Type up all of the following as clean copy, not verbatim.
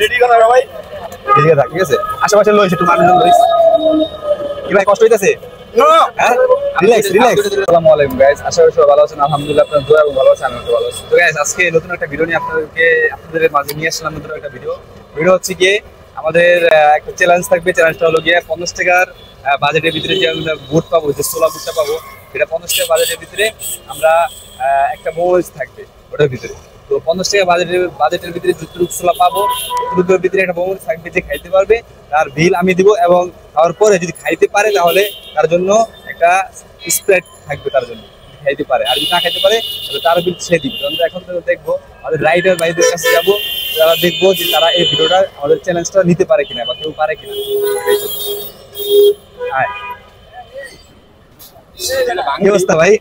ready করা ভাই ঠিক আছে ঠিক আছে আশেপাশে লইছে একটু মানুষজন লইছ কি ভাই কষ্ট হইতাছে হ্যাঁ রিল্যাক্স রিল্যাক্স আসসালামু আলাইকুম গাইস আশা করি সবাই ভালো আছেন আলহামদুলিল্লাহ আপনারা দোয়া এবং ভালো আছেন আমি ভালো আছি তো গাইস আজকে নতুন একটা ভিডিও নিয়ে আপনাদের মাঝে নিয়ে আসলাম নতুন একটা ভিডিও হচ্ছে কি আমাদের একটা চ্যালেঞ্জ থাকবে চ্যালেঞ্জটা হলো গিয়ে 50 টাকার বাজেটের ভিতরে যে আমরা বুট পাবো যে সোলা বুটটা পাবো এটা 50 টাকা বাজেটের ভিতরে আমরা একটা মোজ থাকবে ওটার ভিতরে তো 50 টাকা বাজেটের ভিতরে যতটুকু সোলা পাবো ততটুকুর ভিতরে একটা মোজ থাকবে যে খাইতে পারবে তার বিল আমি দিব এবং খাওয়ার পরে যদি খাইতে পারে তাহলে তার জন্য একটা স্প্রেড থাকবে তার জন্য খাইতে পারে আর যদি না খাইতে পারে তাহলে তার বিল সে দিবে আমরা এখন তো দেখবো আমাদের রাইডার ভাইদের কাছে যাবো তারা দেখবো যে তারা এই ভিডিওটা আমাদের চ্যালেঞ্জটা নিতে পারে কিনা বা কেউ পারে কিনা কি অবস্থা ভাই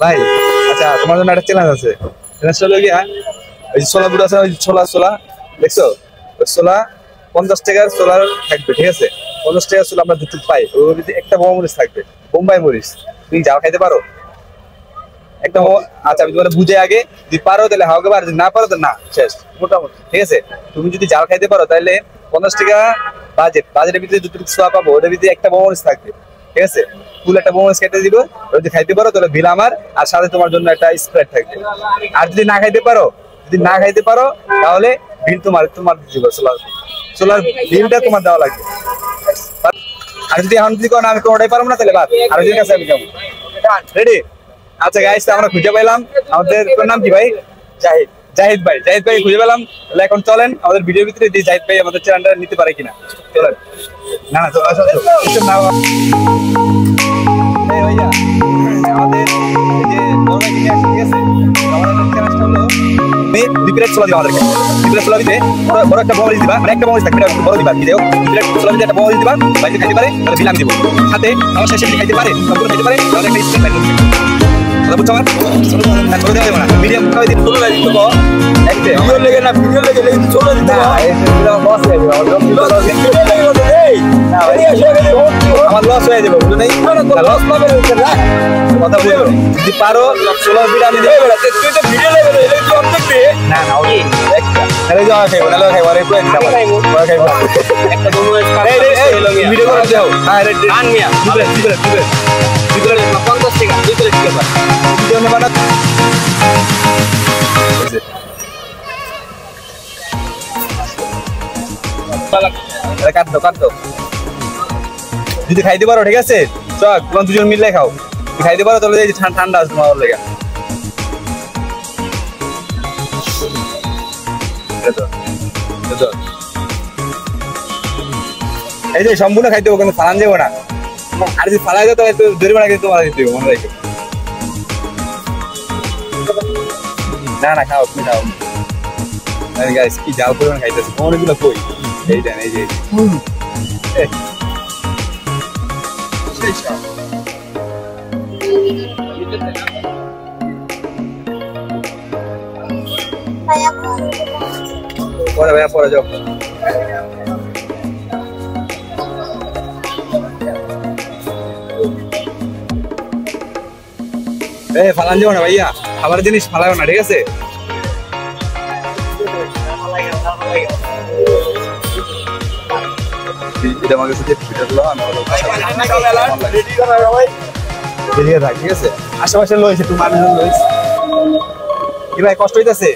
ভাই আচ্ছা তোমার জন্য একটা চ্যালেঞ্জ আছে চ্যালেঞ্জটা হলো গিয়া ওই সোলা বুট আছে ওই সোলা দেখছো ওই সোলা 50 টাকার সোলার থাকবে ঠিক আছে 50 টাকার সোলা আমরা দুটো পাই ওর ভিতরে একটা বোম্বাই মরিচ থাকবে বোম্বাই মরিচ তুমি জাল খাইতে পারো একটা আচ্ছা আমি তোমার বুঝে আগে যদি পারো তাহলে হাওকে পারো যদি না পারো তো না শেষ মোটামুটি ঠিক আছে তুমি যদি জাল খাইতে পারো তাহলে 50 টাকা বাজেটের ভিতরে দুটো সোয়া পাবো ওটার ভিতরে একটা বোম্বাই মরিচ থাকবে ঠিক আছে ফুল একটা বোম্বাই মরিচ কেটে দিব যদি খাইতে পারো তাহলে বিল আমার আর সাথে তোমার জন্য একটা স্প্রেড থাকবে আর যদি না খাইতে পারো তাহলে বিল তোমার দিব সোলার বিলটা তোমার দেওয়া লাগবে আর যদি এখন যদি কোনো আমি কোনোটাই পারবো না তাহলে বাদ আর ওদের কাছে আমি যাবো রেডি আচ্ছা গাইস আমরা খুঁজে পেলাম আমাদের নাম কি ভাই জাহিদ ভাই খুঁজে পেলাম তাহলে এখন চলেন আমাদের ভিডিওর ভিতরে যে জাহিদ ভাই আমাদের চ্যানেলটা নিতে পারে কিনা চলেন না তো আসো ভাইয়া আমাদের যে বড় ভাই কিনে আসছে ঠিক আছে আমাদের চ্যানেলটা হলো ডিপ্রেট সোলা দিবা আমাদেরকে ডিপ্রেট সোলা দিতে বড় একটা বড় দিবা মানে একটা বড় থাকবে বড় দিবা কি দেও ডিপ্রেট সোলা দিতে একটা বড় দিবা বাইরে খাইতে পারে তাহলে বিল আমি দিব সাথে আমার শেষে খাইতে পারে সম্পূর্ণ খাইতে পারে তাহলে একটা স্টেপ লাইন করতে কথা বুঝছো আমার ছোট দেওয়া যাবে না মিডিয়াম খাওয়াই দিন ছোট লাইন তো একদম ভিডিও লেগে না কিন্তু ছোট দিতে হয় এটা লস হয়ে যাবে আমার লস হয়ে যাবে বুঝো নাই লস না বের হচ্ছে রাখ কথা বলো যদি পারো 16 বিল আমি দেব তুই তো ভিডিও লেগে এটা কি অবজেক্ট না ওই একটা তাহলে যাও খাইবো আরে কই দিবা খাইবো একটা দোনো এই ভিডিও করে দাও হ্যাঁ রে আন মিয়া দিবে 50 টাকা দিবে ঠিক আছে ভিডিও নেবা না কাট দাও যদি খাইতে পারো ঠিক আছে চল তোমার দুজন মিলে খাও খাইতে পারো তাহলে এই ঠান্ডা আছে তোমার লেগে এই যে সম্পূর্ণ খাইতে হবে কিন্তু ফালান যাবো না আর যদি ফালাই দাও তাহলে জরিমানা কিন্তু তোমার দিতে হবে মনে রাখো না খাও তুমি খাও গাইস কি জাল পরিমাণ খাইতেছে অনেকগুলো কই এইটা এই যে পরে যাও ফালান যাও না ভাইয়া খাবার জিনিস ফালাও না ঠিক আছে ঠিক আছে আশেপাশে লইছে একটু মানুষজন লইছে কি ভাই কষ্ট হইতেছে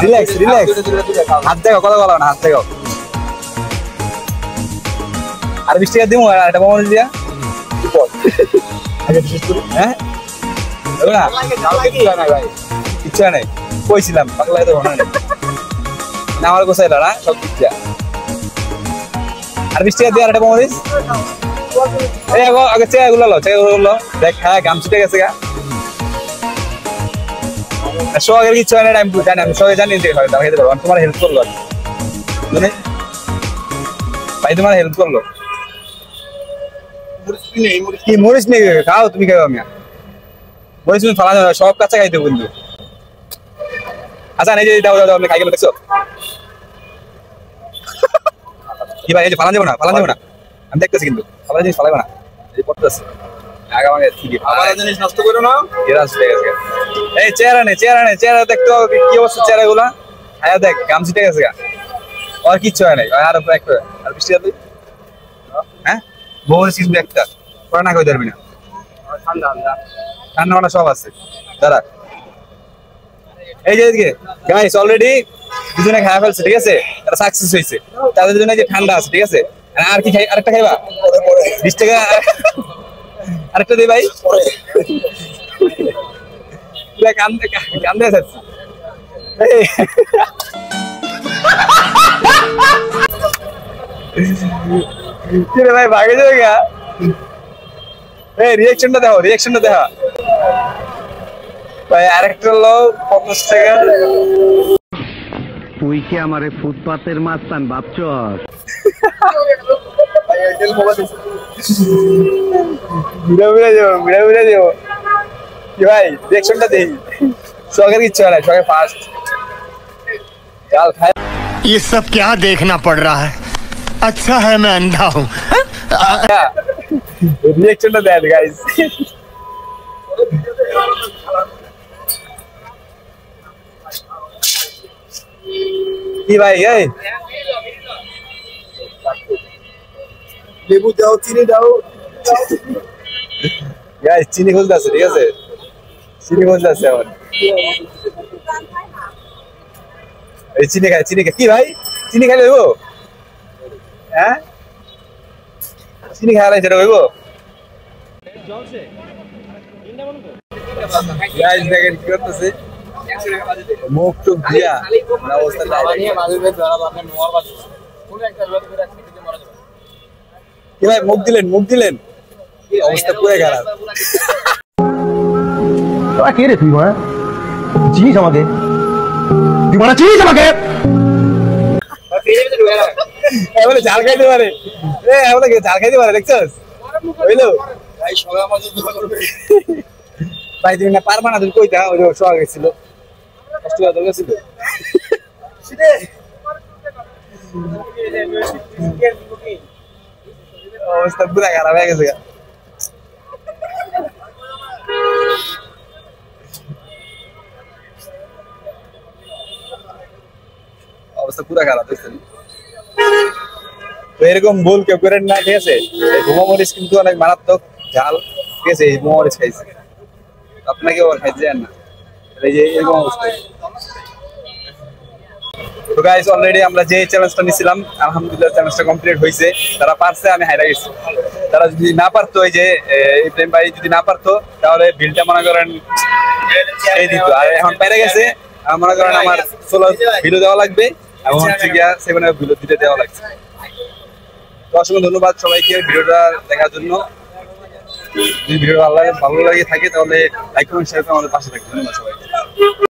রিল্যাক্স হাত দেখাও কথা বলো না হাত দেখাও আর 20 টাকা দিব আর একটা মোবাইল দিয়া হ্যাঁ ইচ্ছা নেই কইছিলাম পাগলা তো মনে নেই না আমার গোসাইলা না সব ইচ্ছা আর 20 টাকা দিয়ে আর একটা মোবাইল এই আগে চেয়ারগুলো লো দেখ হ্যাঁ গাম ছুটে গেছে গা সোহাগের কিছু হয় না আমি জানি আমি সোহাগে জানি তোমার হেল্প করলো ভাই তোমার হেল্প করলো কি মরিচ নেই খাও তুমি খাও আমি মরিচ তুমি ফালা যাবে সব কাছে খাইতে কিন্তু আচ্ছা এই যে দাও আমি খাই গেল দেখছো কি ভাই এই যে ফালা যাবো না আমি দেখতেছি কিন্তু খাবার জিনিস ফালাইবো না এই পড়তেছে আগামাগে ঠিক খাবার জিনিস নষ্ট করো না এরা আসলে গেছে এই চেহারা দেখতে হবে কি অবস্থা চেহারাগুলো খায়া দেখ গাম ছিটে গেছে গা আর কিচ্ছু হয় নাই আর একটা আর বৃষ্টি যাবে হ্যাঁ বহু কিন্তু একটা পড়া না কই ধরবি না ঠান্ডা ঠান্ডা ঠান্ডা মানে সব আছে দাঁড়া এই যে এদিকে গাইস অলরেডি দুজনে খাওয়া ফেলছে ঠিক আছে তারা সাকসেস হয়েছে তাদের জন্য যে ঠান্ডা আছে ঠিক আছে আর কি খাই আরেকটা খাইবা 20 টাকা আরেকটা দে ভাই তুই কান্দে কান্দে যাচ্ছে কি রে ভাই ভাগে যাবে গা এই রিঅ্যাকশনটা দেখো ভাই আরেকটা লোক 50 টাকা তুই কি আমারে ফুটপাতের মাস্তান ভাবছস বিড়া দেব কি ভাই রিঅ্যাকশনটা দেই সকাল কিচ্ছু হয় না সকাল ফার্স্ট चल खाए ये सब क्या देखना पड़ रहा है अच्छा है मैं अंधा हूँ रिएक्शन तो देख गाइस কি ভাই এই লেবু দাও চিনি দাও গাইস চিনি খুঁজতেছে ঠিক আছে চিনি খুঁজতেছে এখন এই চিনি খাই কি ভাই চিনি খাই দেবো হ্যাঁ চিনি খাই সেটা হইবো গাইস দেখেন কি করতেছে মুখ টুক দিয়া অবস্থা কি ভাই মুখ দিলেন অবস্থা পুরো খারাপ তোরা কে রে তুই মা চিনিস আমাকে তুই মানে চিনিস আমাকে বলে ঝাল খাইতে পারে ঝাল খাইতে পারে দেখছস বুঝলো ভাই সবাই আমার ভাই তুমি না পারবা না তুমি কইতা ওই সোয়া গেছিল কষ্ট করে গেছিল অবস্থা পুরো খারাপ হয়ে গেছে অবস্থা পুরো খারাপ দেখছেন তো এরকম ভুল কেউ করেন না ঠিক আছে এই বোমা মরিচ কিন্তু অনেক মারাত্মক ঝাল ঠিক আছে এই বোমা মরিচ খাইছে আপনাকে ওর খাইতে যান না এই যে এরকম অবস্থা তো গাইস অলরেডি আমরা যে চ্যালেঞ্জটা নিছিলাম আলহামদুলিল্লাহ চ্যালেঞ্জটা কমপ্লিট হয়েছে তারা পারছে আমি হাইরা গেছি তারা যদি না পারতো এই যে ইব্রাহিম ভাই যদি না পারতো তাহলে বিলটা মনে করেন এই দিত আর এখন পেরে গেছে মনে করেন আমার 16 ভিডিও দেওয়া লাগবে এবং হচ্ছে গিয়া 7 এর ভিডিও দিতে দেওয়া লাগছে তো অসংখ্য ধন্যবাদ সবাইকে ভিডিওটা দেখার জন্য যদি ভিডিও ভালো লাগে থাকে তাহলে লাইক কমেন্ট শেয়ার করে আমাদের পাশে থাকবেন ধন্যবাদ সবাইকে